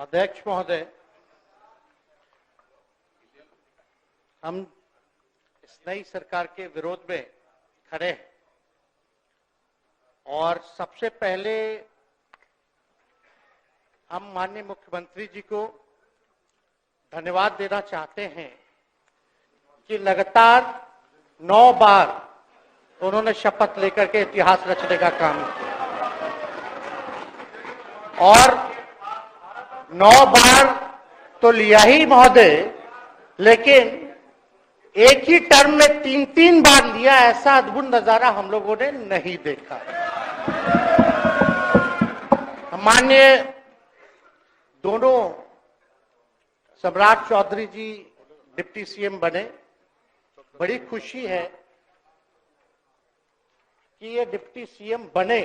अध्यक्ष महोदय, हम इस नई सरकार के विरोध में खड़े हैं और सबसे पहले हम माननीय मुख्यमंत्री जी को धन्यवाद देना चाहते हैं कि लगातार 9 बार उन्होंने शपथ लेकर के इतिहास रचने का काम किया और 9 बार तो लिया ही महोदय, लेकिन एक ही टर्म में 3-3 बार लिया, ऐसा अद्भुत नजारा हम लोगों ने नहीं देखा। माननीय दोनों सम्राट चौधरी जी डिप्टी सीएम बने, बड़ी खुशी है कि ये डिप्टी सीएम बने।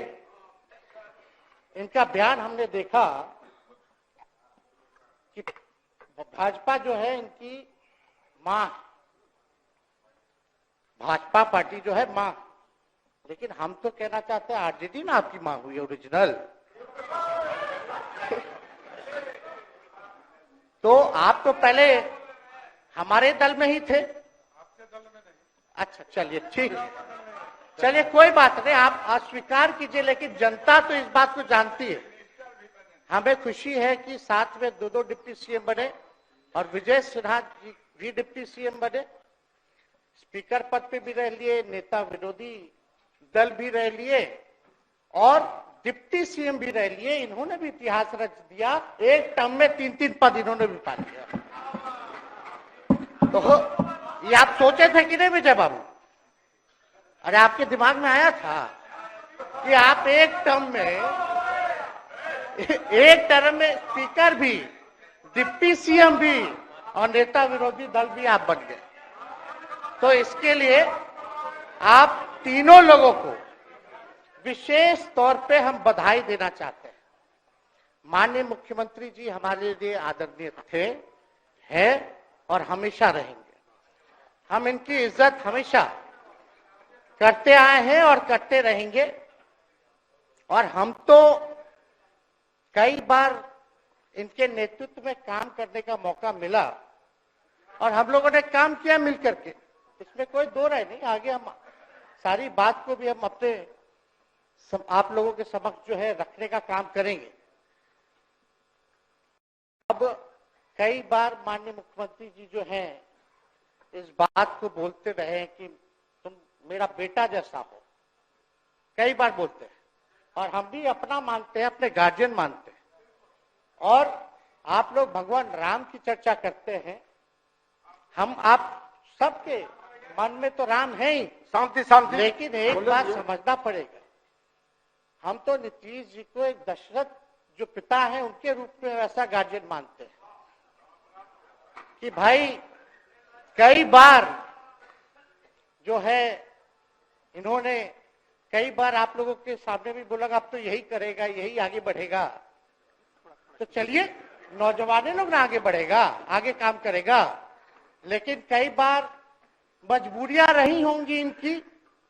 इनका बयान हमने देखा कि भाजपा जो है इनकी मां, भाजपा पार्टी जो है मां, लेकिन हम तो कहना चाहते हैं आरजेडी ना आपकी मां हुई ओरिजिनल। तो आप तो पहले हमारे दल में ही थे। आपके दल में नहीं। अच्छा, चलिए ठीक है, चलिए कोई बात नहीं, आप अस्वीकार कीजिए, लेकिन जनता तो इस बात को जानती है। हमें खुशी है कि साथ में 2 डिप्टी सीएम बने और विजय सिन्हा जी भी डिप्टी सीएम बने, स्पीकर पद पे भी रह लिए, नेता विरोधी दल भी रह लिए और डिप्टी सीएम भी रह लिए। इन्होंने भी इतिहास रच दिया, एक टर्म में 3-3 पद इन्होंने भी पा लिया। तो ये आप सोचे थे कि नहीं विजय बाबू? अरे आपके दिमाग में आया था कि आप एक टर्म में स्पीकर भी, डिप्टी सीएम भी और नेता विरोधी दल भी आप बन गए। तो इसके लिए आप तीनों लोगों को विशेष तौर पे हम बधाई देना चाहते हैं। माननीय मुख्यमंत्री जी हमारे लिए आदरणीय थे, हैं और हमेशा रहेंगे। हम इनकी इज्जत हमेशा करते आए हैं और करते रहेंगे। और हम तो कई बार इनके नेतृत्व में काम करने का मौका मिला और हम लोगों ने काम किया मिलकर के, इसमें कोई दो राय नहीं। आगे हम सारी बात को भी हम अपने आप लोगों के समक्ष जो है रखने का काम करेंगे। अब कई बार माननीय मुख्यमंत्री जी जो हैं इस बात को बोलते रहे कि तुम मेरा बेटा जैसा हो, कई बार बोलते हैं और हम भी अपना मानते हैं, अपने गार्जियन मानते हैं। और आप लोग भगवान राम की चर्चा करते हैं, हम आप सबके मन में तो राम है ही, शांति, लेकिन एक बात समझना पड़ेगा, हम तो नीतीश जी को एक दशरथ जो पिता है उनके रूप में वैसा गार्जियन मानते हैं कि भाई कई बार जो है इन्होंने कई बार आप लोगों के सामने भी बोला अब तो यही करेगा, यही आगे बढ़ेगा। तो चलिए नौजवान लोग ना आगे बढ़ेगा, आगे काम करेगा, लेकिन कई बार मजबूरियां रही होंगी इनकी,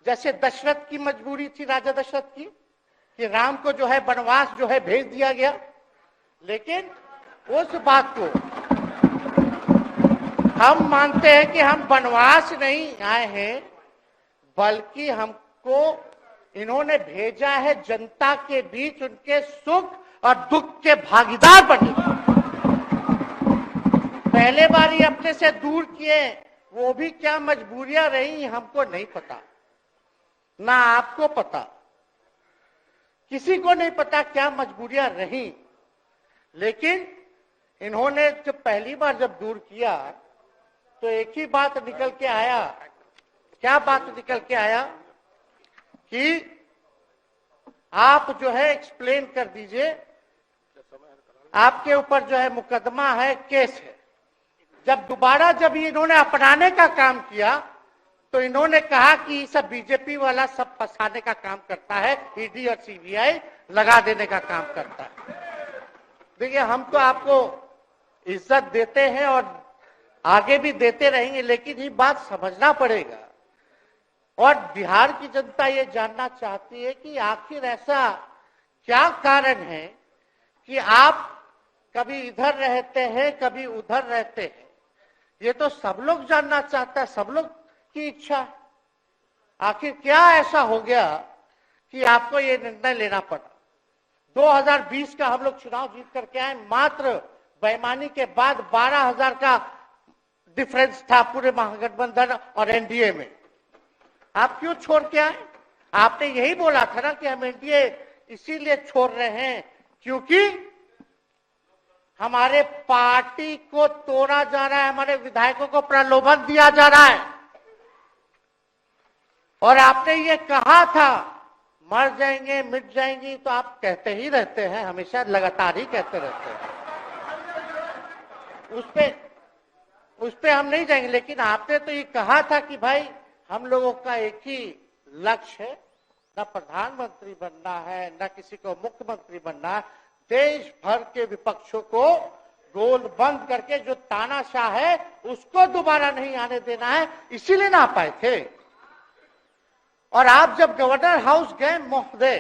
जैसे दशरथ की मजबूरी थी, राजा दशरथ की, कि राम को जो है वनवास जो है भेज दिया गया। लेकिन उस बात को हम मानते हैं कि हम वनवास नहीं आए हैं, बल्कि हमको इन्होंने भेजा है जनता के बीच उनके सुख और दुख के भागीदार बने। पहले बार ही अपने से दूर किए, वो भी क्या मजबूरियां रही हमको नहीं पता, ना आपको पता, किसी को नहीं पता क्या मजबूरियां रही। लेकिन इन्होंने जब पहली बार जब दूर किया तो एक ही बात निकल के आया। क्या बात निकल के आया कि आप जो है एक्सप्लेन कर दीजिए, आपके ऊपर जो है मुकदमा है, केस है। जब दोबारा जब इन्होंने अपनाने का काम किया तो इन्होंने कहा कि सब बीजेपी वाला सब फंसाने का काम करता है, ईडी और सीबीआई लगा देने का काम करता है। देखिए हम तो आपको इज्जत देते हैं और आगे भी देते रहेंगे, लेकिन ये बात समझना पड़ेगा। और बिहार की जनता ये जानना चाहती है कि आखिर ऐसा क्या कारण है कि आप कभी इधर रहते हैं, कभी उधर रहते हैं। ये तो सब लोग जानना चाहता है, सब लोग की इच्छा। आखिर क्या ऐसा हो गया कि आपको ये निर्णय लेना पड़ा? 2020 का हम लोग चुनाव जीत करके आए, मात्र बेईमानी के बाद 12,000 का डिफरेंस था पूरे महागठबंधन और एनडीए में। आप क्यों छोड़ के आए? आपने यही बोला था ना कि हम एनडीए इसीलिए छोड़ रहे हैं क्योंकि हमारे पार्टी को तोड़ा जा रहा है, हमारे विधायकों को प्रलोभन दिया जा रहा है। और आपने ये कहा था मर जाएंगे, मिट जाएंगी, तो आप कहते ही रहते हैं, हमेशा लगातार ही कहते रहते हैं। उस पे हम नहीं जाएंगे, लेकिन आपने तो ये कहा था कि भाई हम लोगों का एक ही लक्ष्य है, न प्रधानमंत्री बनना है, न किसी को मुख्यमंत्री बनना है। देश भर के विपक्षों को गोल बंद करके जो तानाशाह है उसको दोबारा नहीं आने देना है, इसीलिए ना आ पाए थे। और आप जब गवर्नर हाउस गए महोदय,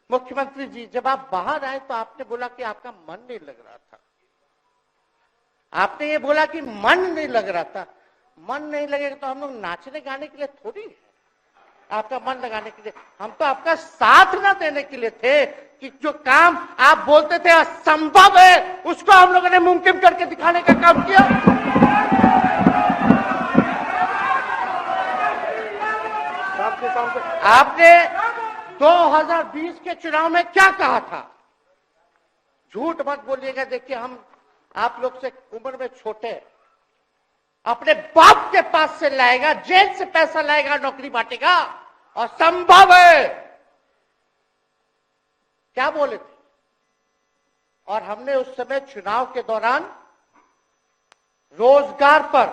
मुख्यमंत्री जी, जब आप बाहर आए तो आपने बोला कि आपका मन नहीं लग रहा था। आपने ये बोला कि मन नहीं लग रहा था। मन नहीं लगेगा तो हम लोग नाचने गाने के लिए थोड़ी है, आपका मन लगाने के लिए। हम तो आपका साथ ना देने के लिए थे कि जो काम आप बोलते थे असंभव है, उसको हम लोगों ने मुमकिन करके दिखाने का काम किया। आपने 2020 के चुनाव में क्या कहा था? झूठ मत बोलिएगा। देखिए, हम आप लोग से उम्र में छोटे, अपने बाप के पास से लाएगा, जेल से पैसा लाएगा, नौकरी बांटेगा, और संभव है, क्या बोले थे? और हमने उस समय चुनाव के दौरान रोजगार पर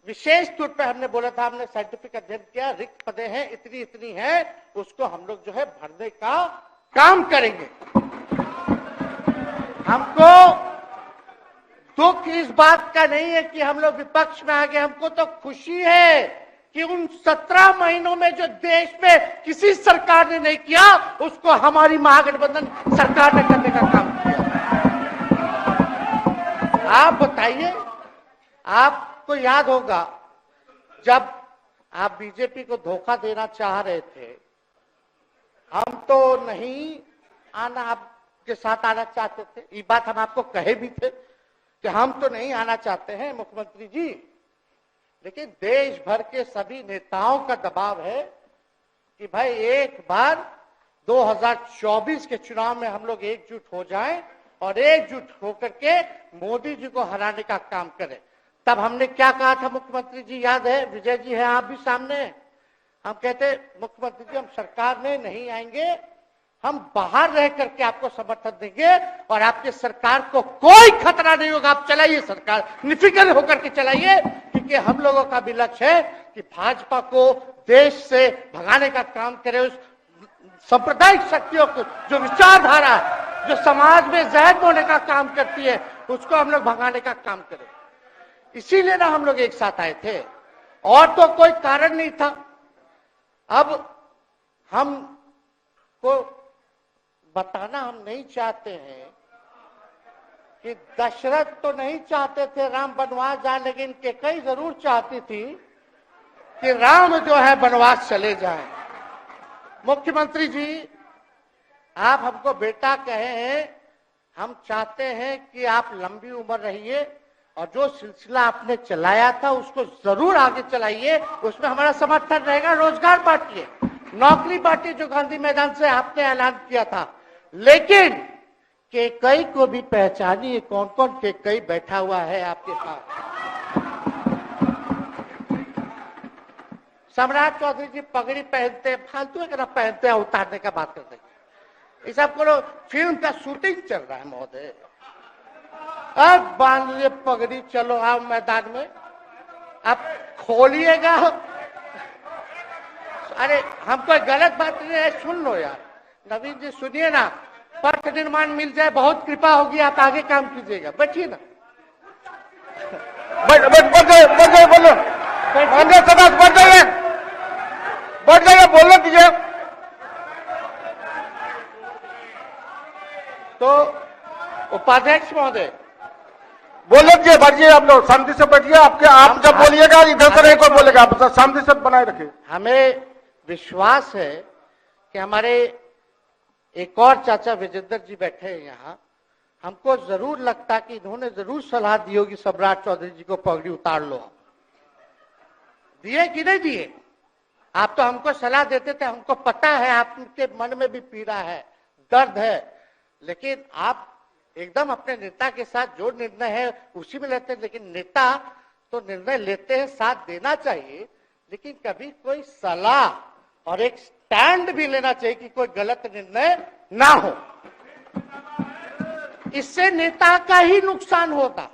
विशेष तौर पे हमने बोला था, हमने साइंटिफिक अध्ययन किया, रिक्त पदें हैं, इतनी इतनी है, उसको हम लोग जो है भरने का काम करेंगे। हमको दुख इस बात का नहीं है कि हम लोग विपक्ष में आ गए, हमको तो खुशी है कि उन 17 महीनों में जो देश में किसी सरकार ने नहीं किया, उसको हमारी महागठबंधन सरकार ने करने का काम किया। आप बताइए, आपको याद होगा जब आप बीजेपी को धोखा देना चाह रहे थे, हम तो नहीं आना, आपके साथ आना चाहते थे। ये बात हम आपको कहे भी थे कि हम तो नहीं आना चाहते हैं मुख्यमंत्री जी, लेकिन देश भर के सभी नेताओं का दबाव है कि भाई एक बार 2024 के चुनाव में हम लोग एकजुट हो जाएं और एकजुट होकर के मोदी जी को हराने का काम करें। तब हमने क्या कहा था मुख्यमंत्री जी, याद है? विजय जी हैं, आप भी सामने हैं। हम कहते मुख्यमंत्री जी हम सरकार में नहीं आएंगे, हम बाहर रह करके आपको समर्थन देंगे और आपके सरकार को कोई खतरा नहीं होगा, आप चलाइए सरकार, निफिक्र होकर के चलाइए, क्योंकि हम लोगों का भी लक्ष्य है कि भाजपा को देश से भगाने का काम करे। उस सांप्रदायिक शक्तियों को, जो विचारधारा है, जो समाज में जहर बोने का काम करती है, उसको हम लोग भगाने का काम करें। इसीलिए ना हम लोग एक साथ आए थे, और तो कोई कारण नहीं था। अब हम को बताना हम नहीं चाहते हैं कि दशरथ तो नहीं चाहते थे राम वनवास जाए, लेकिन कैकेयी जरूर चाहती थी कि राम जो है वनवास चले जाएं। मुख्यमंत्री जी, आप हमको बेटा कहे हैं, हम चाहते हैं कि आप लंबी उम्र रहिए और जो सिलसिला आपने चलाया था उसको जरूर आगे चलाइए, उसमें हमारा समर्थन रहेगा। रोजगार बांटिए, नौकरी बांटिए, जो गांधी मैदान से आपने ऐलान किया था, लेकिन कैकेयी को भी पहचानिए, कौन कौन कैकेयी बैठा हुआ है आपके साथ। सम्राट चौधरी जी पगड़ी पहनते, फालतू है पहनते हैं, उतारने का बात करते हैं। इस सबको फिल्म का शूटिंग चल रहा है महोदय, अब बांध लिए पगड़ी, चलो आओ मैदान में, अब खोलिएगा। अरे हम कोई गलत बात नहीं है, सुन लो यार, नवीन जी सुनिए ना, पथ निर्माण मिल जाए, बहुत कृपा होगी, आप आगे काम कीजिएगा, बैठिए ना। बैठ जाइए, बोलने दीजिए। तो उपाध्यक्ष महोदय, बोले दीजिए, बैठिए आप लोग, शांति से बैठिए। आप जब बोलिएगा इधर से नहीं कोई बोलेगा, आप शांति से बनाए रखिए। हमें विश्वास है कि हमारे एक और चाचा विजेंद्र जी बैठे हैं यहाँ, हमको जरूर लगता कि इन्होंने जरूर सलाह दी होगी सम्राट चौधरी जी को पगड़ी उतार लो। दिए कि नहीं दिए? आप तो हमको सलाह देते थे, हमको पता है आपके मन में भी पीड़ा है, दर्द है, लेकिन आप एकदम अपने नेता के साथ जो निर्णय है उसी में लेते हैं। लेकिन नेता तो निर्णय लेते हैं, साथ देना चाहिए, लेकिन कभी कोई सलाह और एक स्टैंड भी लेना चाहिए कि कोई गलत निर्णय ना हो। इससे नेता का ही नुकसान होगा,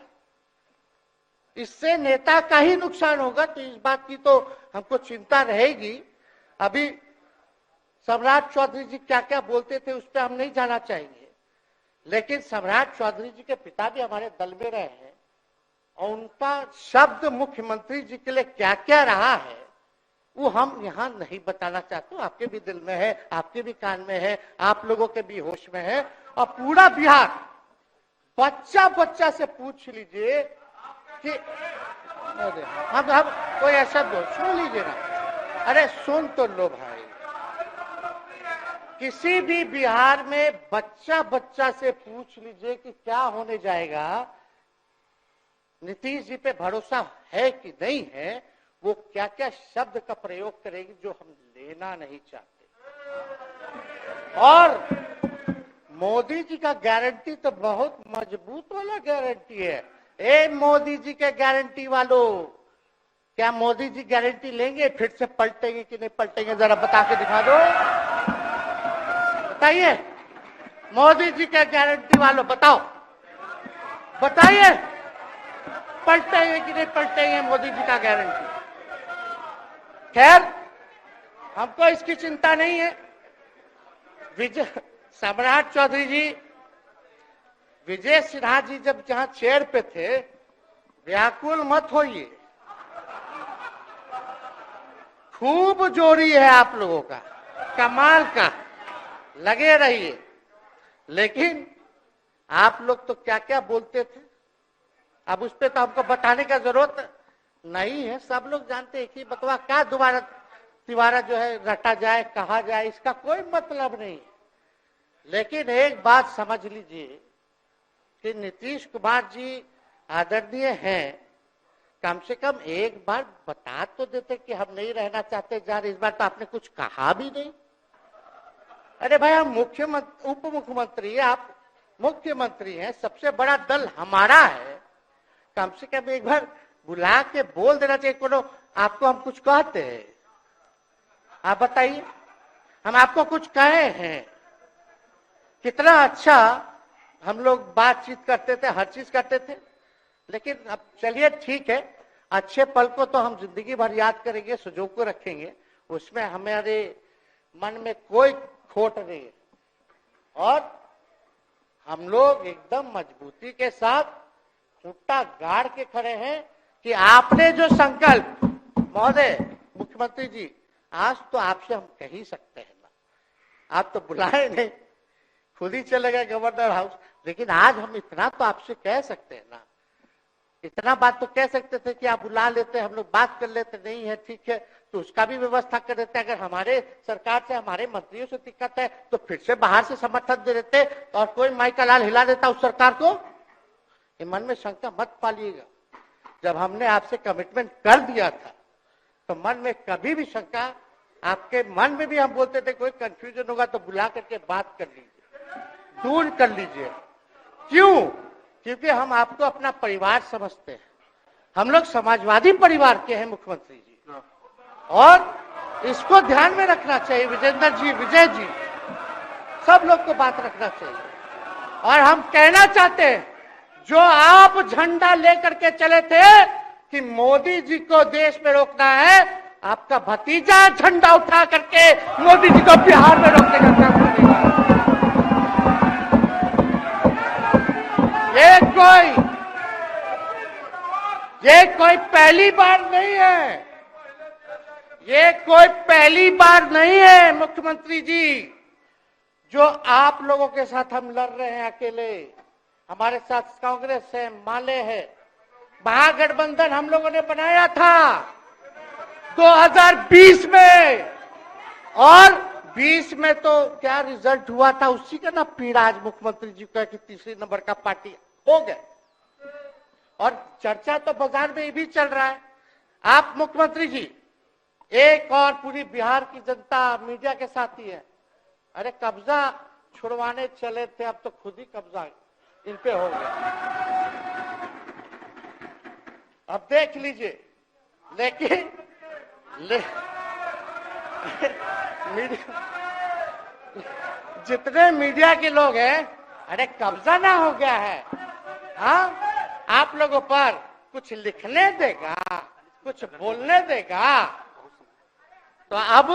इससे नेता का ही नुकसान होगा। तो इस बात की तो हमको चिंता रहेगी। अभी सम्राट चौधरी जी क्या क्या बोलते थे उस पर हम नहीं जाना चाहेंगे, लेकिन सम्राट चौधरी जी के पिता भी हमारे दल में रहे हैं और उनका शब्द मुख्यमंत्री जी के लिए क्या क्या रहा है वो हम यहाँ नहीं बताना चाहते। आपके भी दिल में है, आपके भी कान में है, आप लोगों के भी होश में है, और पूरा बिहार बच्चा बच्चा से पूछ लीजिए कि हम कोई ऐसा बोल, सुन लीजिए ना, अरे सुन तो लो भाई। किसी भी बिहार में बच्चा बच्चा से पूछ लीजिए कि क्या होने जाएगा, नीतीश जी पे भरोसा है कि नहीं है, वो क्या क्या शब्द का प्रयोग करेगी जो हम लेना नहीं चाहते। और मोदी जी का गारंटी तो बहुत मजबूत वाला गारंटी है। ए मोदी जी के गारंटी वालों, क्या मोदी जी गारंटी लेंगे फिर से पलटेंगे कि नहीं पलटेंगे? जरा बता के दिखा दो, बताइए। मोदी जी के गारंटी वालों बताओ, बताइए पलटेंगे कि नहीं पलटेंगे मोदी जी का गारंटी? खैर, हमको इसकी चिंता नहीं है। सम्राट चौधरी जी, विजय सिन्हा जी जब जहां चेयर पे थे, व्याकुल मत होइए, खूब जोड़ी है आप लोगों का, कमाल का, लगे रहिए। लेकिन आप लोग तो क्या क्या बोलते थे, अब उस पर तो हमको बताने का जरूरत नहीं है, सब लोग जानते हैं कि बतवा क्या दोबारा तिवारा जो है रटा जाए, कहा जाए, इसका कोई मतलब नहीं है। लेकिन एक बात समझ लीजिए कि नीतीश कुमार जी आदरणीय हैं, कम से कम एक बार बता तो देते कि हम नहीं रहना चाहते जा रहे। इस बार तो आपने कुछ कहा भी नहीं। अरे भाई, हम मुख्यमंत्री, उप मुख्यमंत्री, आप मुख्यमंत्री हैं, सबसे बड़ा दल हमारा है, कम से कम एक बार बुला के बोल देना चाहिए। कोनो आपको हम कुछ कहते हैं? आप बताइए, हम आपको कुछ कहे हैं? कितना अच्छा हम लोग बातचीत करते थे, हर चीज करते थे। लेकिन अब चलिए ठीक है, अच्छे पल को तो हम जिंदगी भर याद करेंगे, सुजो को रखेंगे, उसमें हमारे मन में कोई खोट नहीं है। और हम लोग एकदम मजबूती के साथ खूंटा गाड़ के खड़े हैं कि आपने जो संकल्प, महोदय मुख्यमंत्री जी, आज तो आपसे हम कह ही सकते हैं ना, आप तो बुलाए नहीं, खुद ही चले गए गवर्नर हाउस, लेकिन आज हम इतना तो आपसे कह सकते हैं ना, इतना बात तो कह सकते थे कि आप बुला लेते, हम लोग बात कर लेते। नहीं है ठीक है, तो उसका भी व्यवस्था कर देते। अगर हमारे सरकार से, हमारे मंत्रियों से दिक्कत है तो फिर से बाहर से समर्थन दे देते और कोई माई का लाल हिला देता उस सरकार को। ये मन में शंका मत पालिएगा, जब हमने आपसे कमिटमेंट कर दिया था तो मन में कभी भी शंका, आपके मन में भी हम बोलते थे कोई कंफ्यूजन होगा तो बुला करके बात कर लीजिए, दूर कर लीजिए। क्यों? क्योंकि हम आपको अपना परिवार समझते हैं। हम लोग समाजवादी परिवार के हैं मुख्यमंत्री जी, और इसको ध्यान में रखना चाहिए। विजेंद्र जी, विजय जी, सब लोग को बात रखना चाहिए। और हम कहना चाहते हैं, जो आप झंडा लेकर के चले थे कि मोदी जी को देश में रोकना है, आपका भतीजा झंडा उठा करके मोदी जी को बिहार में रोकने का काम करेगा। ये कोई पहली बार नहीं है, ये कोई पहली बार नहीं है मुख्यमंत्री जी, जो आप लोगों के साथ हम लड़ रहे हैं अकेले। हमारे साथ कांग्रेस है, माले है, महागठबंधन हम लोगों ने बनाया था 2020 में, और 20 में तो क्या रिजल्ट हुआ था उसी का ना पीड़ा आज मुख्यमंत्री जी का कि तीसरे नंबर का पार्टी हो गए। और चर्चा तो बाजार में ये भी चल रहा है, आप मुख्यमंत्री जी एक और पूरी बिहार की जनता मीडिया के साथ ही है। अरे कब्जा छुड़वाने चले थे, अब तो खुद ही कब्जा इन पे हो गया। अब देख लीजिए, लेकिन मीडिया, जितने मीडिया के लोग हैं, अरे कब्जा ना हो गया है, हाँ आप लोगों पर कुछ लिखने देगा, कुछ बोलने देगा, तो अब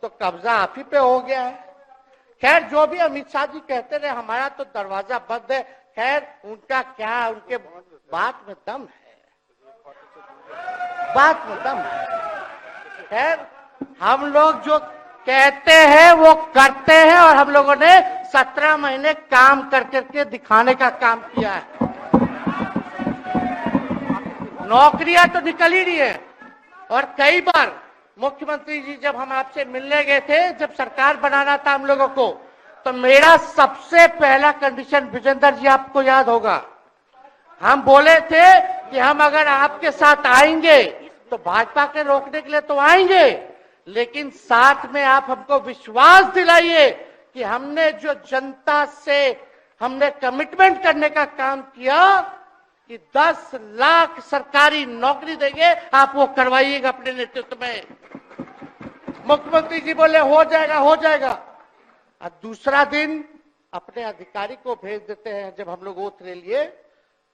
तो कब्जा आप ही पे हो गया है। खैर जो भी अमित शाह जी कहते रहे हमारा तो दरवाजा बंद है, खैर उनका क्या, उनके बात में दम है, बात में दम है। खैर हम लोग जो कहते हैं वो करते हैं, और हम लोगों ने 17 महीने काम कर करके दिखाने का काम किया है। नौकरियां तो निकल ही रही है, और कई बार मुख्यमंत्री जी जब हम आपसे मिलने गए थे, जब सरकार बनाना था हम लोगों को, तो मेरा सबसे पहला कंडीशन, विजेंद्र जी आपको याद होगा, हम बोले थे कि हम अगर आपके साथ आएंगे तो भाजपा के रोकने के लिए तो आएंगे, लेकिन साथ में आप हमको विश्वास दिलाइए कि हमने जो जनता से हमने कमिटमेंट करने का काम किया कि 10 लाख सरकारी नौकरी देंगे, आप वो करवाइएगा अपने नेतृत्व में। मुख्यमंत्री जी बोले हो जाएगा, हो जाएगा। और दूसरा दिन अपने अधिकारी को भेज देते हैं, जब हम लोग ओथ ले लिए,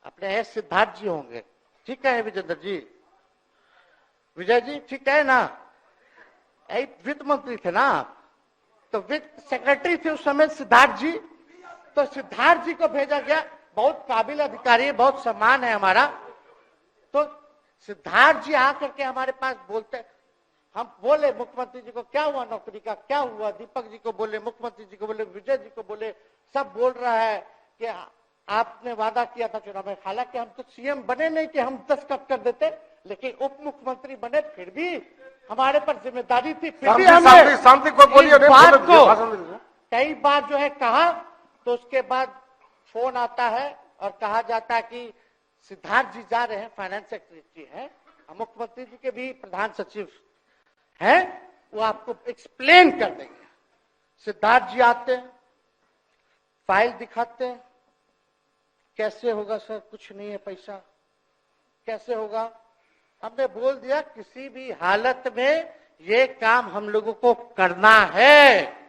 अपने सिद्धार्थ जी होंगे, ठीक है विजेंद्र जी, विजय जी ठीक है ना, वित्त मंत्री थे ना आप, तो वित्त सेक्रेटरी थे उस समय सिद्धार्थ जी, तो सिद्धार्थ जी को भेजा गया, बहुत काबिल अधिकारी है, बहुत सम्मान है हमारा। तो सिद्धार्थ जी आकर के हमारे पास बोलते, हम बोले मुख्यमंत्री जी को क्या हुआ नौकरी का, क्या हुआ, दीपक जी को बोले, मुख्यमंत्री जी को बोले, विजय जी को बोले, सब बोल रहा है कि आपने वादा किया था चुनाव में। हालांकि हम तो सीएम बने नहीं कि हम दस्तखत कर देते, लेकिन उप मुख्यमंत्री बने, फिर भी हमारे पर जिम्मेदारी थी, फिर भी हमने शांति को बोलिए, बात को कई बार जो है कहा। तो उसके बाद फोन आता है और कहा जाता है कि सिद्धार्थ जी जा रहे हैं, फाइनेंस सेक्रेटरी हैं, मुख्यमंत्री जी के भी प्रधान सचिव हैं, वो आपको एक्सप्लेन कर देंगे। सिद्धार्थ जी आते हैं, फाइल दिखाते हैं, कैसे होगा सर, कुछ नहीं है पैसा, कैसे होगा। हमने बोल दिया किसी भी हालत में ये काम हम लोगों को करना है।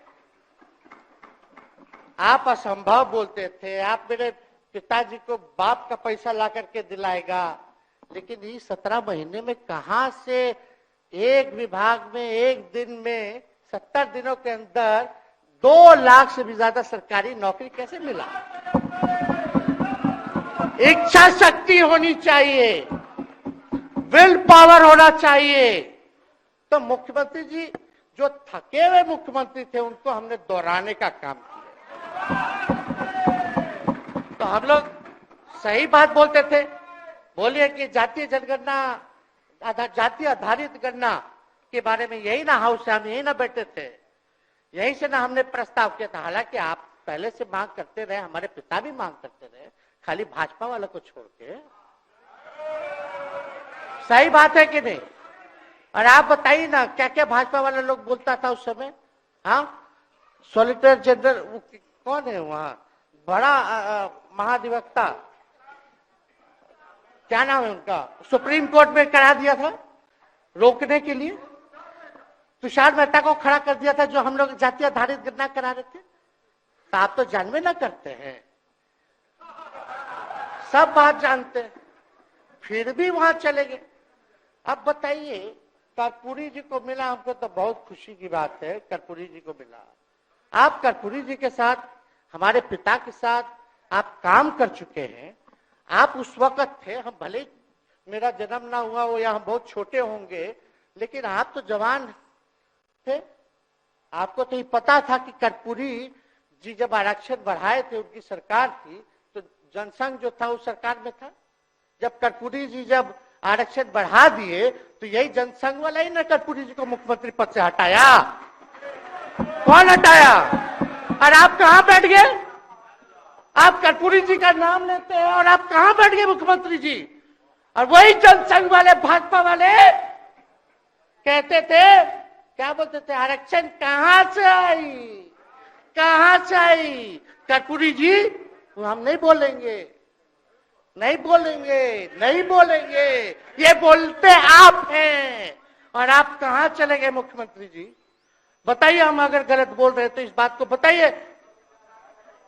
आप असंभव बोलते थे, आप मेरे पिताजी को बाप का पैसा ला करके दिलाएगा, लेकिन ये 17 महीने में कहां से एक विभाग में एक दिन में 70 दिनों के अंदर 2 लाख से भी ज्यादा सरकारी नौकरी कैसे मिला। इच्छा शक्ति होनी चाहिए, विल पावर होना चाहिए। तो मुख्यमंत्री जी जो थके हुए मुख्यमंत्री थे उनको हमने दोहराने का काम किया। तो हम लोग सही बात बोलते थे, बोलिए कि जातीय जनगणना, जातीय आधारित गणना के बारे में यही ना हाउस से हम यही ना बैठे थे, यही से ना हमने प्रस्ताव किया था। हालांकि आप पहले से मांग करते रहे, हमारे पिता भी मांग करते रहे, खाली भाजपा वालों को छोड़ के। सही बात है कि नहीं? और आप बताइए ना क्या क्या भाजपा वाला लोग बोलता था उस समय। हाँ, सॉलिसिटर जनरल कौन है वहां, बड़ा महाधिवक्ता, क्या नाम है उनका, सुप्रीम कोर्ट में करा दिया था रोकने के लिए, तुषार मेहता को खड़ा कर दिया था जो हम लोग जातीय आधारित गणना करा रहे थे। तो आप तो जानवे ना करते हैं, सब बात जानते हैं, फिर भी वहां चले गए। अब बताइए, कर्पूरी जी को मिला, हमको तो बहुत खुशी की बात है, कर्पूरी जी को मिला। आप कर्पूरी जी के साथ, हमारे पिता के साथ आप काम कर चुके हैं। आप उस वक्त थे, हम भले मेरा जन्म ना हुआ वो, या हम बहुत छोटे होंगे, लेकिन आप तो जवान थे। आपको तो ये पता था कि कर्पूरी जी जब आरक्षण बढ़ाए थे, उनकी सरकार थी, तो जनसंघ जो था उस सरकार में था। जब कर्पूरी जी जब आरक्षण बढ़ा दिए तो यही जनसंघ वाला ही ना कर्पूरी जी को मुख्यमंत्री पद से हटाया। कौन हटाया? और आप कहां बैठ गए? आप कर्पूरी जी का नाम लेते हैं और आप कहां बैठ गए मुख्यमंत्री जी? और वही जनसंघ वाले भाजपा वाले कहते थे, क्या बोलते थे, आरक्षण कहां से आई, कहां से आई? कर्पूरी जी हम नहीं बोलेंगे, नहीं बोलेंगे, नहीं बोलेंगे, ये बोलते आप हैं। और आप कहां चले गए मुख्यमंत्री जी? बताइए, हम अगर गलत बोल रहे तो इस बात को बताइए।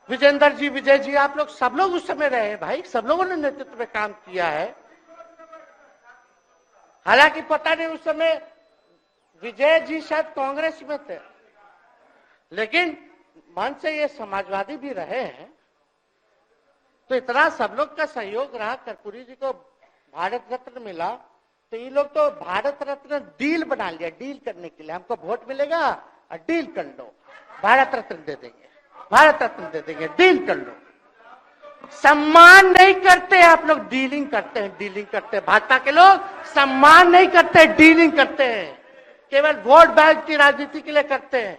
विजेंद्र जी, विजय जी, आप लोग सब लोग उस समय रहे भाई, सब लोगों ने नेतृत्व में काम किया है। हालांकि पता नहीं उस समय विजय जी शायद कांग्रेस में थे, लेकिन मन से ये समाजवादी भी रहे हैं। तो इतना सब लोग का सहयोग रहा, कर्पूरी जी को भारत रत्न मिला, तो ये लोग तो भारत रत्न डील बना लिया, डील करने के लिए। हमको वोट मिलेगा और डील कर लो, भारत रत्न दे देंगे, भारत रत्न दे देंगे, डील कर लो। सम्मान नहीं करते आप लोग, डीलिंग करते हैं, डीलिंग करते हैं। भाजपा के लोग सम्मान नहीं करते, डीलिंग करते हैं, केवल वोट बैंक की राजनीति के लिए करते हैं।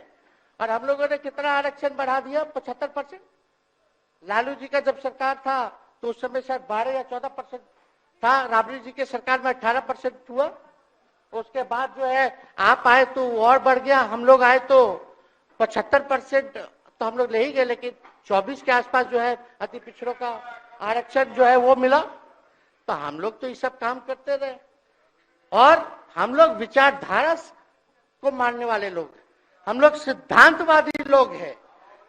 और हम लोगों ने कितना आरक्षण बढ़ा दिया? 75%। लालू जी का जब सरकार था तो उस समय शायद 12 या 14% था, राबड़ी जी के सरकार में 18% हुआ। उसके बाद जो है आप आए तो और बढ़ गया, हम लोग आए तो 75% तो हम लोग ले ही गए, लेकिन 24 के आसपास जो है अति पिछड़ों का आरक्षण जो है वो मिला। तो हम लोग तो ये सब काम करते रहे, और हम लोग विचारधारा को मानने वाले लोग हैं, हम लोग सिद्धांतवादी लोग हैं।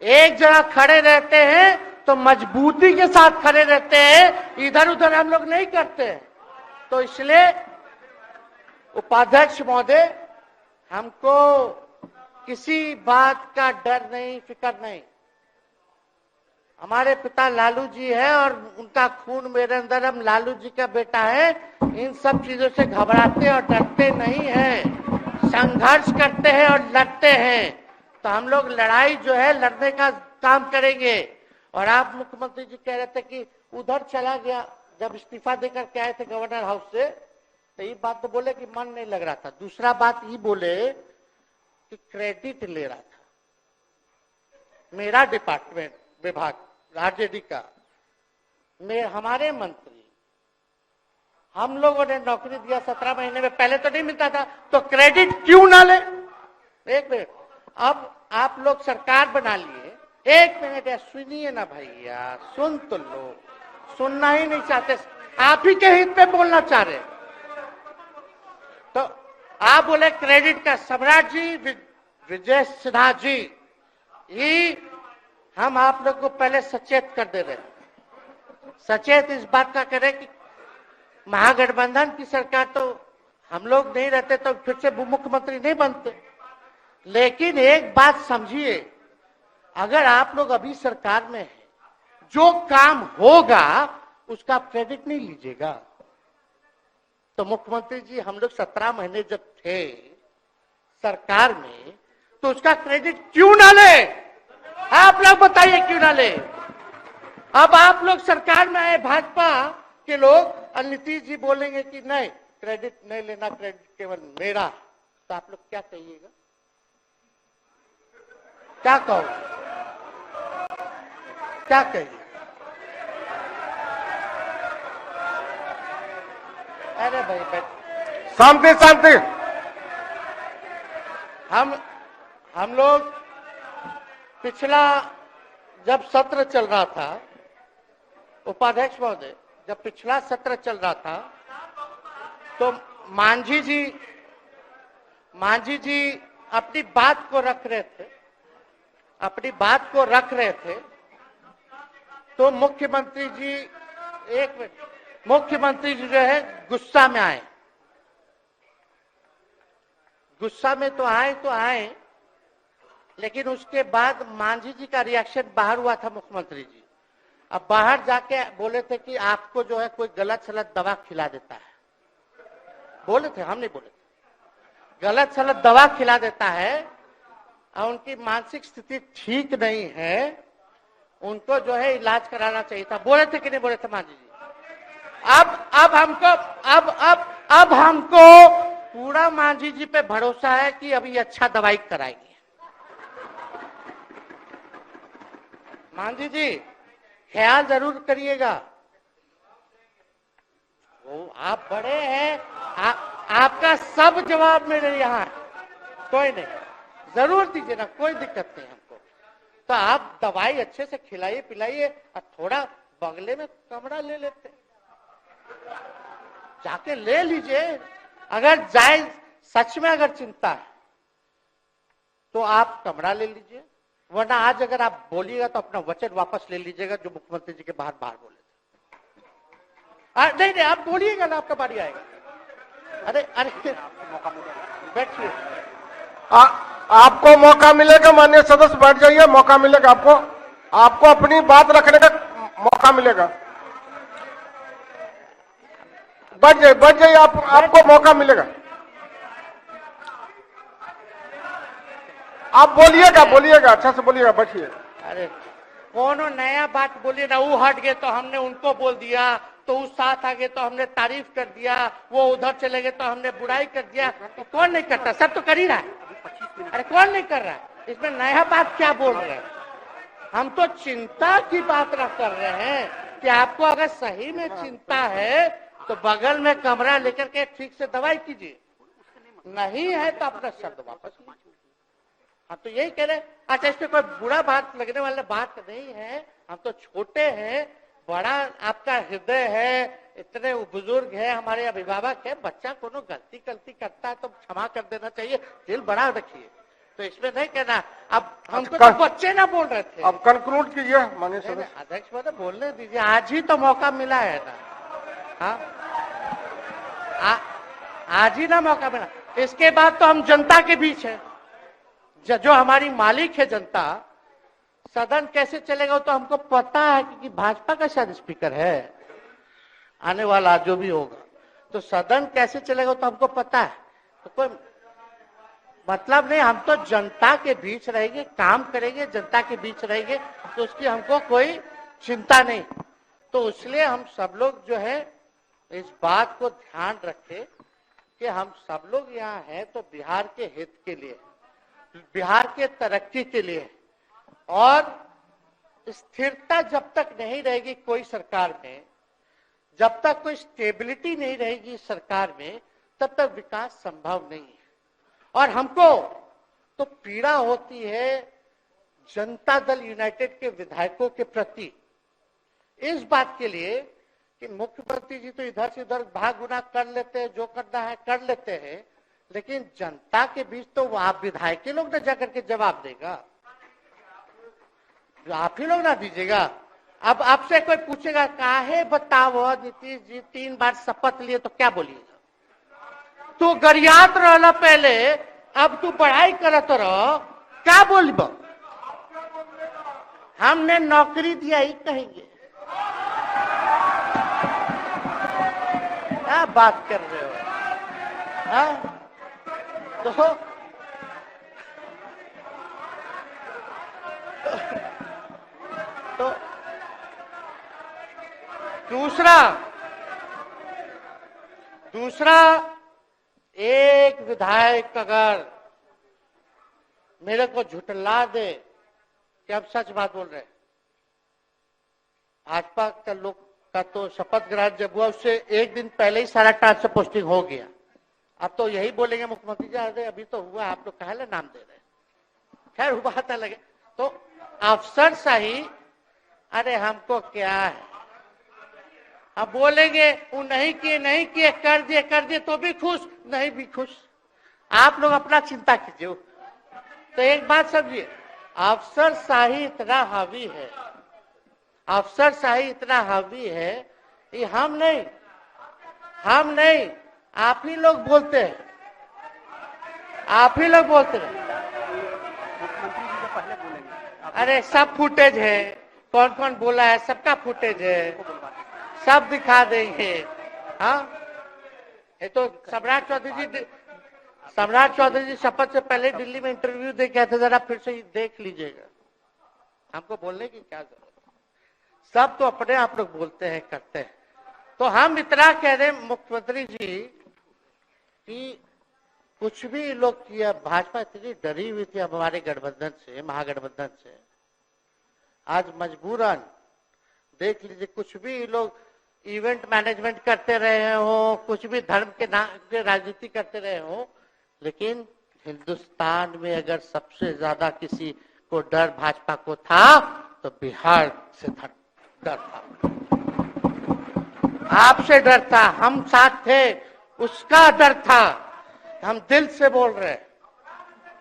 एक जगह खड़े रहते हैं तो मजबूती के साथ खड़े रहते हैं, इधर उधर हम लोग नहीं करते हैं। तो इसलिए उपाध्यक्ष महोदय, हमको किसी बात का डर नहीं, फिक्र नहीं। हमारे पिता लालू जी है और उनका खून मेरे अंदर, हम लालू जी का बेटा है। इन सब चीजों से घबराते और डरते नहीं हैं, संघर्ष करते हैं और लड़ते हैं। तो हम लोग लड़ाई जो है लड़ने का काम करेंगे। और आप मुख्यमंत्री जी कह रहे थे कि उधर चला गया, जब इस्तीफा देकर के आए थे गवर्नर हाउस से, तो ये बात तो बोले कि मन नहीं लग रहा था। दूसरा बात ये बोले कि क्रेडिट ले रहा था मेरा डिपार्टमेंट, विभाग आरजेडी का, हमारे मंत्री, हम लोगों ने नौकरी दिया 17 महीने में, पहले तो नहीं मिलता था, तो क्रेडिट क्यों ना ले? एक मिनट, अब आप लोग सरकार बना लिए, एक मिनट यार सुनिए ना भाई, यार सुन तो लो, सुनना ही नहीं चाहते, आप ही के हित में बोलना चाह रहे। तो आप बोले क्रेडिट का, सम्राट जी, विजय सिन्हा जी, ये हम आप लोग को पहले सचेत कर दे रहे हैं। सचेत इस बात का करें कि महागठबंधन की सरकार तो हम लोग नहीं रहते तो फिर से मुख्यमंत्री नहीं बनते। लेकिन एक बात समझिए, अगर आप लोग अभी सरकार में हैं, जो काम होगा उसका क्रेडिट नहीं लीजिएगा। तो मुख्यमंत्री जी, हम लोग 17 महीने जब थे सरकार में, तो उसका क्रेडिट क्यों ना ले? आप लोग बताइए क्यों ना ले? अब आप लोग सरकार में आए भाजपा के लोग, और नीतीश जी बोलेंगे कि नहीं क्रेडिट नहीं लेना, क्रेडिट केवल मेरा, तो आप लोग क्या कहिएगा? क्या कहो, क्या कहिए? अरे भाई शांति शांति। हम लोग पिछला जब सत्र चल रहा था, उपाध्यक्ष महोदय, जब पिछला सत्र चल रहा था तो मांझी जी अपनी बात को रख रहे थे, अपनी बात को रख रहे थे। तो मुख्यमंत्री जी, एक मिनट, मुख्यमंत्री जी जो है गुस्सा में आए, गुस्सा में तो आए, लेकिन उसके बाद मांझी जी का रिएक्शन बाहर हुआ था मुख्यमंत्री जी। अब बाहर जाके बोले थे कि आपको जो है कोई गलत सलत दवा खिला देता है, बोले थे, हम नहीं बोले थे, गलत सलत दवा खिला देता है और उनकी मानसिक स्थिति ठीक नहीं है, उनको जो है इलाज कराना चाहिए था। बोले थे कि नहीं बोले थे मांझी जी? अब हमको पूरा मांझी जी पे भरोसा है कि अभी अच्छा दवाई कराएंगे। मांझी जी ख्याल जरूर करिएगा। वो आप बड़े हैं, आपका सब जवाब मेरे यहाँ है, कोई नहीं, जरूर दीजिए ना, कोई दिक्कत नहीं हमको। तो आप दवाई अच्छे से खिलाइए पिलाइए और थोड़ा बगले में कमरा ले लेते, जाके ले लीजिए। अगर जाए सच में अगर चिंता है तो आप कमरा ले लीजिए, वरना आज अगर आप बोलिएगा तो अपना वचन वापस ले लीजिएगा जो मुख्यमंत्री जी के बाहर बोले थे। नहीं आप बोलिएगा ना, आपका बारी आएगा। अरे बैठिए, आपको मौका मिलेगा, माननीय सदस्य बैठ जाइए, मौका मिलेगा आपको, आपको अपनी बात रखने का मौका मिलेगा। बैठ जाइए आपको मौका मिलेगा। आप बोलिएगा अच्छा से बोलिएगा, बैठिए। अरे कोनो नया बात बोलिए ना, वो हट गए तो हमने उनको बोल दिया, तो उस साथ आ गए तो हमने तारीफ कर दिया, वो उधर चले गए तो हमने बुराई कर दिया। तो कौन नहीं करता? सब तो कर ही रहा है। अरे कौन नहीं कर रहा है? इसमें नया बात क्या बोल रहे हैं? हम तो चिंता की बात न कर रहे हैं कि आपको अगर सही में चिंता है तो बगल में कमरा लेकर के ठीक से दवाई कीजिए, नहीं है तो अपना शब्द वापस लीजिए। हम तो यही कह रहे हैं। अच्छा, इसमें कोई बुरा बात लगने वाला बात नहीं है, हम तो छोटे हैं, बड़ा आपका हृदय है, इतने बुजुर्ग है, हमारे अभिभावक है, बच्चा कोनो गलती करता है तो क्षमा कर देना चाहिए, दिल बड़ा रखिए, तो इसमें नहीं कहना। अब हमको तो बच्चे ना बोल रहे थे। अब कंक्लूड कीजिए माननीय सदस्य। अध्यक्ष महोदय बोलने दीजिए, आज ही तो मौका मिला है ना। हाँ, आज ही ना मौका मिला, इसके बाद तो हम जनता के बीच है, जो हमारी मालिक है जनता। सदन कैसे चलेगा तो हमको पता है, क्योंकि भाजपा का शायद स्पीकर है आने वाला जो भी होगा, तो सदन कैसे चलेगा तो हमको पता है। तो कोई मतलब नहीं, हम तो जनता के बीच रहेंगे, काम करेंगे, जनता के बीच रहेंगे, तो उसकी हमको कोई चिंता नहीं। तो इसलिए हम सब लोग जो है इस बात को ध्यान रखें कि हम सब लोग यहाँ हैं तो बिहार के हित के लिए, बिहार के तरक्की के लिए, और स्थिरता जब तक नहीं रहेगी कोई सरकार में, जब तक कोई स्टेबिलिटी नहीं रहेगी सरकार में, तब तक विकास संभव नहीं है। और हमको तो पीड़ा होती है जनता दल यूनाइटेड के विधायकों के प्रति, इस बात के लिए कि मुख्यमंत्री जी तो इधर से उधर भाग गुना कर लेते हैं, जो करना है कर लेते हैं, लेकिन जनता के बीच तो आप विधायक के लोग ना जाकर के जवाब देगा, आप ही लोग ना दीजिएगा। अब आपसे कोई पूछेगा काहे बताओ नीतीश जी 3 बार शपथ लिए, तो क्या बोलिएगा? तू गरियात रहला पहले, अब तू पढ़ाई करत रह, क्या बोलब? हमने नौकरी दिया ही कहेंगे। क्या बात कर रहे हो? हाँ? तो दूसरा एक विधायक अगर मेरे को झुठला दे कि अब सच बात बोल रहे, भाजपा का लोग का तो शपथ ग्रहण जब हुआ उससे एक दिन पहले ही सारा ट्रांसफर पोस्टिंग हो गया। अब तो यही बोलेंगे मुख्यमंत्री जी अरे अभी तो हुआ, आप लोग काहे नाम दे रहे? खैर हुआ था लगे तो अफसरशाही, अरे हमको क्या है, अब बोलेंगे वो नहीं किए कर दिए तो भी खुश, नहीं भी खुश, आप लोग अपना चिंता कीजिए। तो एक बात समझिए, अफसरशाही इतना हावी है, अफसरशाही इतना हावी है कि हम नहीं आप ही लोग बोलते हैं, आप ही लोग बोलते हैं। मुख्यमंत्री जी तो पहले बोलेंगे। अरे सब फुटेज है, कौन कौन बोला है सबका फुटेज है, सब दिखा देंगे। हाँ, ये तो सम्राट चौधरी जी शपथ से पहले दिल्ली में इंटरव्यू दे के आए थे, जरा फिर से देख लीजिएगा, हमको बोलने की क्या जरूरत। सब तो अपने आप लोग बोलते हैं, करते हैं। तो हम इतना कह रहे मुख्यमंत्री जी कि कुछ भी लोग किया, भाजपा इतनी डरी हुई थी हमारे गठबंधन से, महागठबंधन से, आज मजबूरन देख लीजिए, कुछ भी लोग इवेंट मैनेजमेंट करते रहे हो, कुछ भी धर्म के नाम के राजनीति करते रहे हो, लेकिन हिंदुस्तान में अगर सबसे ज्यादा किसी को डर भाजपा को था तो बिहार से डर था, आपसे डर था, हम साथ थे, उसका डर था। हम दिल से बोल रहे हैं।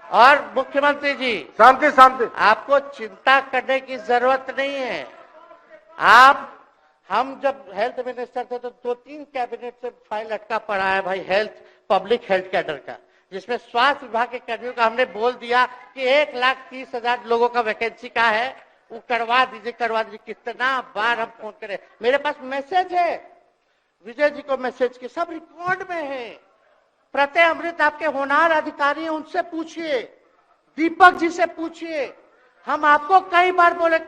और मुख्यमंत्री जी, शांति शांति, आपको चिंता करने की जरूरत नहीं है। हम जब हेल्थ मिनिस्टर थे तो 2-3 कैबिनेट से फाइल अटका पड़ा है भाई, हेल्थ, पब्लिक हेल्थ कैडर का, जिसमें स्वास्थ्य विभाग के कर्मियों का हमने बोल दिया कि 1,30,000 लोगों का वैकेंसी का है, वो करवा दीजिए, करवा दीजिए। कितना बार हम फोन करें, मेरे पास मैसेज है, विजय जी को मैसेज के सब रिकॉर्ड में है। प्रत्यय अमृत आपके होनहार अधिकारी हैं, उनसे पूछिए, दीपक जी से पूछिए। हम आपको कई बार बोले,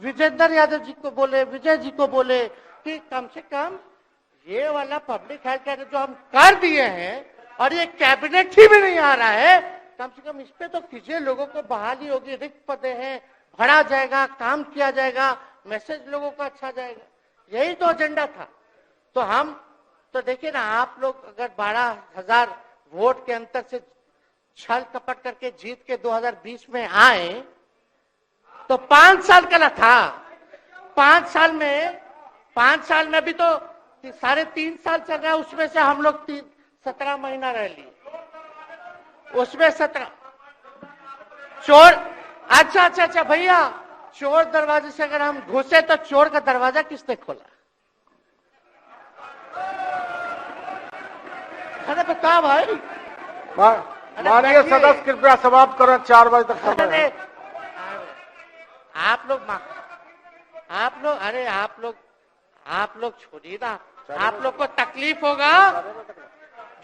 विजेंद्र यादव जी को बोले, विजय जी को बोले कि कम से कम ये वाला पब्लिक हेल्थ केयर जो हम कर दिए हैं और ये कैबिनेट ही में नहीं आ रहा है, कम से कम इस पे तो कीजिए, लोगों को बहाली होगी, रिक्त पदे हैं, भरा जाएगा, काम किया जाएगा, मैसेज लोगों का अच्छा जाएगा। यही तो एजेंडा था। तो हम तो देखिए ना, आप लोग अगर 12,000 वोट के अंतर से छल कपट करके जीत के 2020 में आए तो 5 साल का ना था। 5 साल में भी तो 3.5 साल चल रहा है, उसमें से हम लोग 17 महीना रह लिए, उसमें 17 चोर। अच्छा भैया, चोर दरवाजे से अगर हम घुसे तो चोर का दरवाजा किसने खोला? अरे बता भाई। माननीय सदस्य कृपया समाप्त करें, 4 बजे तक समय है। आप लोग छोड़िए ना, आप लोग को तकलीफ होगा,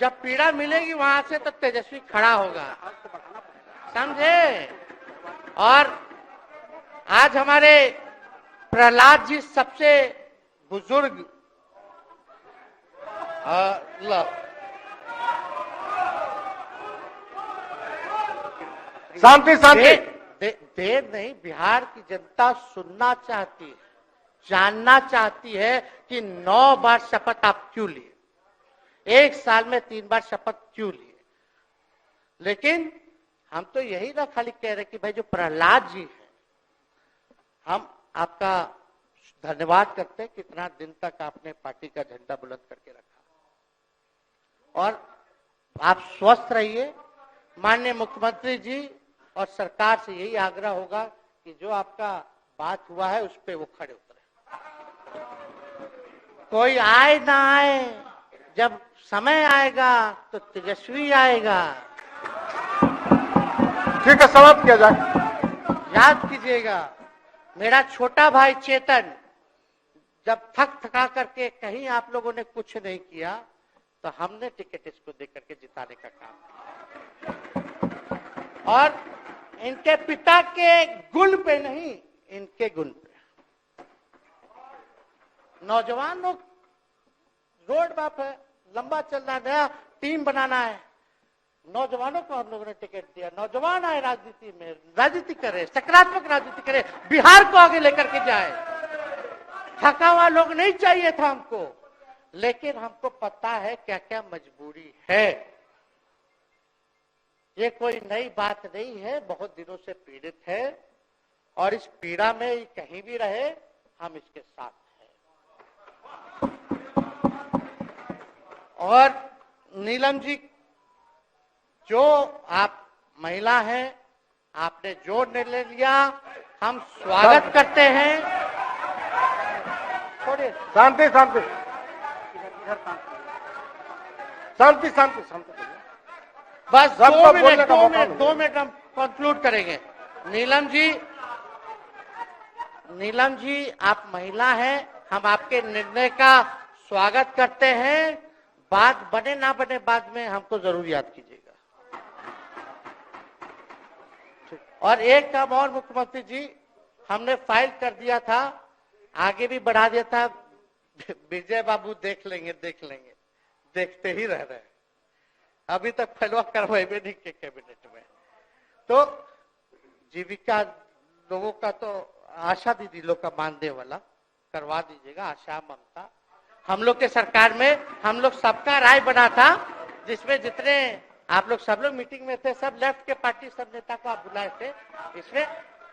जब पीड़ा मिलेगी वहां से तो तेजस्वी खड़ा होगा, समझे? और आज हमारे प्रहलाद जी सबसे बुजुर्ग शांति शांति, देर नहीं, बिहार की जनता सुनना चाहती है, जानना चाहती है कि 9 बार शपथ आप क्यों लिए, 1 साल में 3 बार शपथ क्यों लिए। लेकिन हम तो यही ना खाली कह रहे कि भाई जो प्रहलाद जी हैं, हम आपका धन्यवाद करते हैं, कितना दिन तक आपने पार्टी का झंडा बुलंद करके रखा। और आप स्वस्थ रहिए। माननीय मुख्यमंत्री जी और सरकार से यही आग्रह होगा कि जो आपका बात हुआ है उस पर वो खड़े उतरे। कोई आए ना आए, जब समय आएगा तो तेजस्वी आएगा। ठीक है, समाप्त किया जाए। याद कीजिएगा, मेरा छोटा भाई चेतन जब थका करके कहीं आप लोगों ने कुछ नहीं किया तो हमने टिकट इसको देकर के जिताने का काम किया। और इनके पिता के गुण पे नहीं, इनके गुण पे। नौजवान लोग रोड मैप है, लंबा चलना है, नया टीम बनाना है, नौजवानों को हम लोगों ने टिकट दिया। नौजवान आए राजनीति में, राजनीति करे, सकारात्मक राजनीति करे, बिहार को आगे लेकर के जाए। थका हुआ लोग नहीं चाहिए था हमको, लेकिन हमको पता है क्या क्या मजबूरी है। ये कोई नई बात नहीं है, बहुत दिनों से पीड़ित है और इस पीड़ा में कहीं भी रहे हम इसके साथ हैं। और नीलम जी, जो आप महिला हैं, आपने जो निर्णय लिया हम स्वागत करते हैं। शांति शांति शांति शांति शांति, बस 2 मिनट हम कंक्लूड करेंगे। नीलम जी आप महिला हैं, हम आपके निर्णय का स्वागत करते हैं। बात बने ना बने बाद में हमको जरूर याद कीजिएगा। और एक काम और मुख्यमंत्री जी, हमने फाइल कर दिया था आगे भी बढ़ा दिया था। विजय बाबू देख लेंगे, देखते ही रह रहे हैं। अभी तक फैलवा करवाए भी नहीं के कैबिनेट में। तो जीविका लोगों का तो आशा दीदी लोग का मानदेय वाला करवा दीजिएगा, आशा ममता। हम लोग के सरकार में हम लोग सबका राय बना था, जिसमें जितने आप लोग सब लोग मीटिंग में थे, सब लेफ्ट के पार्टी सब नेता को आप बुलाए थे। इसमें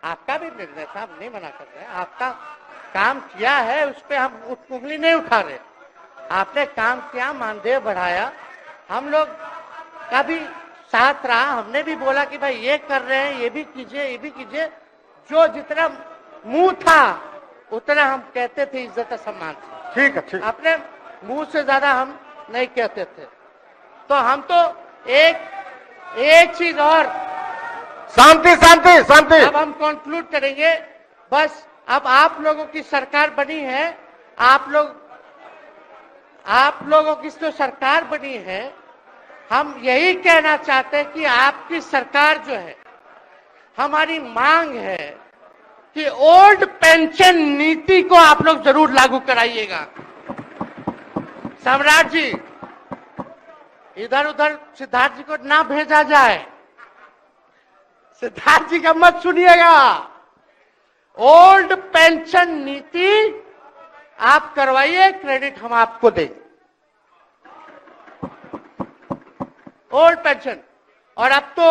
आपका भी निर्णय था, हम नहीं मना कर रहे हैं। आपका काम किया है, उस पर हम उंगली नहीं उठा रहे। आपने काम किया, मानदेय बढ़ाया, हम लोग का भी साथ रहा। हमने भी बोला कि भाई ये कर रहे हैं, ये भी कीजिए, ये भी कीजिए। जो जितना मुंह था उतना हम कहते थे, इज्जत सम्मान से। ठीक है, ठीक। अपने मुंह से ज्यादा हम नहीं कहते थे। तो हम तो एक चीज और, शांति शांति शांति। अब हम कंक्लूड करेंगे। बस अब आप लोगों की सरकार बनी है, आप लोगों की जो सरकार बनी है, हम यही कहना चाहते हैं कि आपकी सरकार जो है, हमारी मांग है कि ओल्ड पेंशन नीति को आप लोग जरूर लागू कराइएगा। सम्राट जी, इधर उधर सिद्धार्थ जी को ना भेजा जाए। सिद्धार्थ जी का मत सुनिएगा। ओल्ड पेंशन नीति आप करवाइए, क्रेडिट हम आपको देंगे। Old pension. और अब तो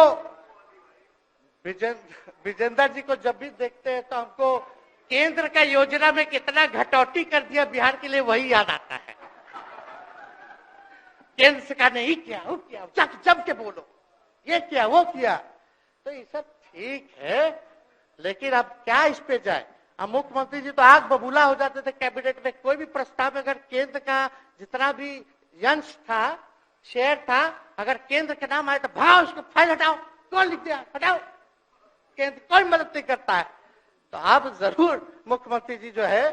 विजेंद्र जी को जब भी देखते हैं तो हमको केंद्र का योजना में कितना घटौती कर दिया बिहार के लिए, वही याद आता है। केंद्र सरकार ने ही किया, वो किया, जम के बोलो, ये किया, वो किया। तो ये सब ठीक है, लेकिन अब क्या इस पे जाए। अब मुख्यमंत्री जी तो आग बबूला हो जाते थे कैबिनेट में। कोई भी प्रस्ताव अगर केंद्र का जितना भी अंश था, शेयर था, अगर केंद्र के नाम आए तो भाव उसको फाइल हटाओ, कौन लिख दिया, हटाओ, केंद्र कोई मदद नहीं करता है। तो अब जरूर मुख्यमंत्री जी जो है,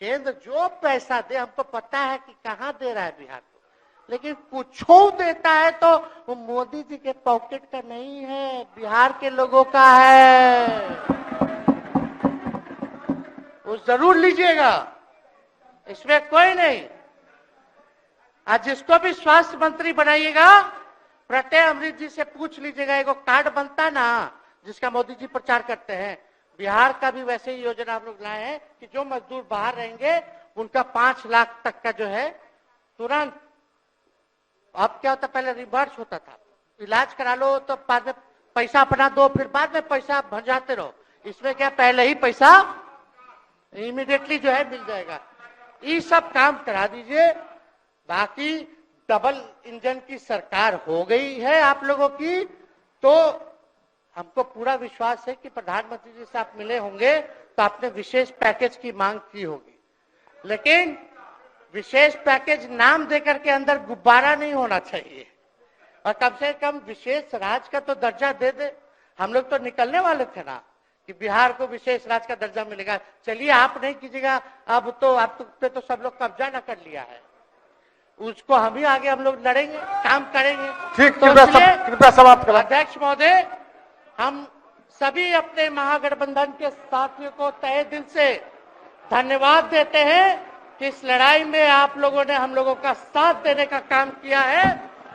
केंद्र जो पैसा दे, हमको पता है कि कहां दे रहा है बिहार को, लेकिन कुछ देता है तो वो मोदी जी के पॉकेट का नहीं है, बिहार के लोगों का है। वो जरूर लीजिएगा, इसमें कोई नहीं। आज जिसको भी स्वास्थ्य मंत्री बनाइएगा, प्रत्यय अमृत जी से पूछ लीजिएगा। एगो कार्ड बनता ना, जिसका मोदी जी प्रचार करते हैं, बिहार का भी वैसे ही योजना हम लोग लाए हैं कि जो मजदूर बाहर रहेंगे उनका 5 लाख तक का जो है तुरंत। अब क्या होता, पहले रिवर्स होता था, इलाज करा लो तो बाद में पैसा अपना दो, फिर बाद में पैसा भंजाते रहो। इसमें क्या, पहले ही पैसा इमीडिएटली जो है मिल जाएगा। ये सब काम करा दीजिए। बाकी डबल इंजन की सरकार हो गई है आप लोगों की, तो हमको पूरा विश्वास है कि प्रधानमंत्री जी से आप मिले होंगे तो आपने विशेष पैकेज की मांग की होगी। लेकिन विशेष पैकेज नाम देकर के अंदर गुब्बारा नहीं होना चाहिए, और कम से कम विशेष राज्य का तो दर्जा दे दे। हम लोग तो निकलने वाले थे ना कि बिहार को विशेष राज्य का दर्जा मिलेगा। चलिए आप नहीं कीजिएगा, अब तो आप पे तो सब लोग कब्जा न कर लिया है, उसको हम ही आगे हम लोग लड़ेंगे, काम करेंगे। ठीक, तो कृपया समाप्त करें। अध्यक्ष महोदय, हम सभी अपने महागठबंधन के साथियों को तहे दिल से धन्यवाद देते हैं कि इस लड़ाई में आप लोगों ने हम लोगों का साथ देने का काम किया है,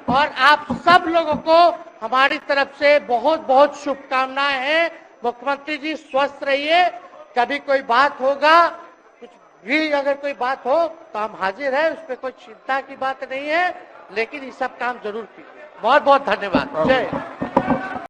और आप सब लोगों को हमारी तरफ से बहुत बहुत शुभकामनाएं हैं। मुख्यमंत्री जी स्वस्थ रहिए। कभी कोई बात होगा, कुछ भी अगर कोई बात हो तो हम हाजिर हैं, उसमें कोई चिंता की बात नहीं है, लेकिन ये सब काम जरूर कीजिए। बहुत बहुत धन्यवाद। जय